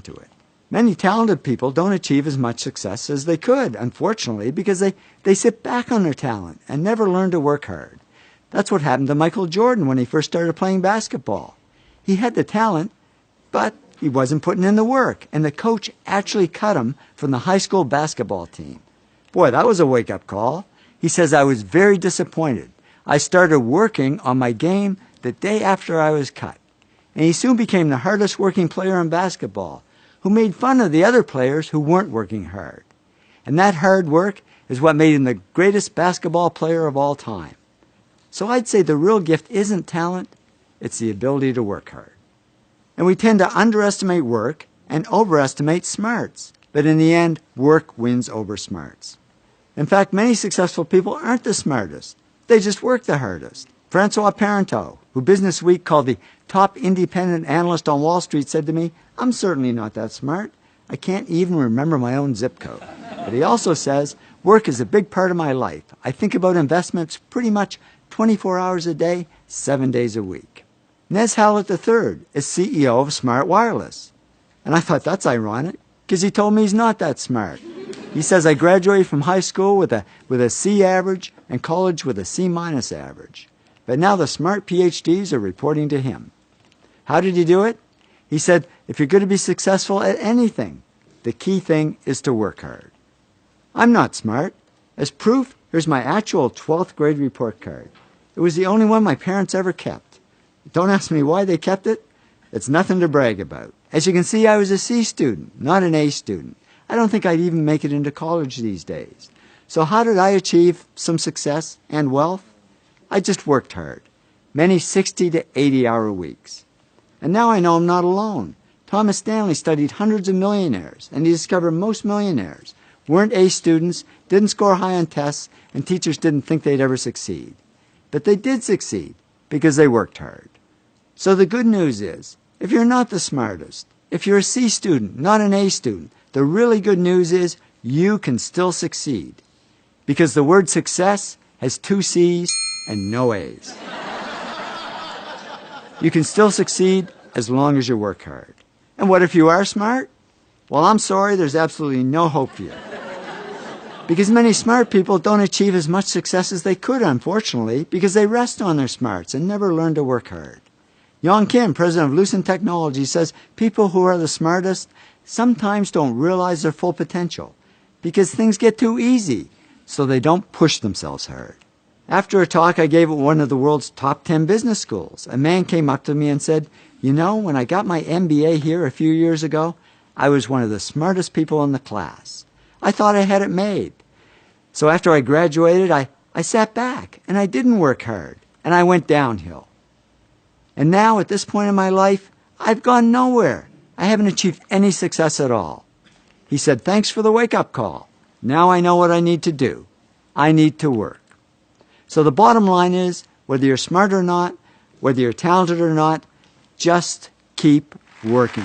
to it. Many talented people don't achieve as much success as they could, unfortunately, because they sit back on their talent and never learn to work hard. That's what happened to Michael Jordan when he first started playing basketball. He had the talent, but he wasn't putting in the work, and the coach actually cut him from the high school basketball team. Boy, that was a wake-up call. He says, I was very disappointed. I started working on my game the day after I was cut. And he soon became the hardest working player in basketball, who made fun of the other players who weren't working hard. And that hard work is what made him the greatest basketball player of all time. So I'd say the real gift isn't talent, it's the ability to work hard. And we tend to underestimate work and overestimate smarts. But in the end, work wins over smarts. In fact, many successful people aren't the smartest. They just work the hardest. Francois Parenteau, who Business Week called the top independent analyst on Wall Street, said to me, I'm certainly not that smart. I can't even remember my own zip code. But he also says, work is a big part of my life. I think about investments pretty much 24 hours a day, 7 days a week. Nez Hallett III is CEO of Smart Wireless. And I thought that's ironic, because he told me he's not that smart. He says, I graduated from high school with a C average and college with a C- average. But now the smart PhDs are reporting to him. How did he do it? He said, if you're going to be successful at anything, the key thing is to work hard. I'm not smart. As proof, here's my actual 12th grade report card. It was the only one my parents ever kept. Don't ask me why they kept it. It's nothing to brag about. As you can see, I was a C student, not an A student. I don't think I'd even make it into college these days. So how did I achieve some success and wealth? I just worked hard. Many 60 to 80-hour weeks. And now I know I'm not alone. Thomas Stanley studied hundreds of millionaires, and he discovered most millionaires weren't A students, didn't score high on tests, and teachers didn't think they'd ever succeed. But they did succeed because they worked hard. So the good news is, if you're not the smartest, if you're a C student, not an A student, the really good news is you can still succeed. Because the word success has 2 C's and no A's. You can still succeed as long as you work hard. And what if you are smart? Well, I'm sorry, there's absolutely no hope for you. Because many smart people don't achieve as much success as they could, unfortunately, because they rest on their smarts and never learn to work hard. Yong Kim, president of Lucent Technology, says people who are the smartest sometimes don't realize their full potential because things get too easy, so they don't push themselves hard. After a talk I gave at one of the world's top 10 business schools, a man came up to me and said, you know, when I got my MBA here a few years ago, I was one of the smartest people in the class. I thought I had it made. So after I graduated, I sat back and I didn't work hard and I went downhill. And now at this point in my life, I've gone nowhere. I haven't achieved any success at all. He said, thanks for the wake-up call. Now I know what I need to do. I need to work. So the bottom line is, whether you're smart or not, whether you're talented or not, just keep working.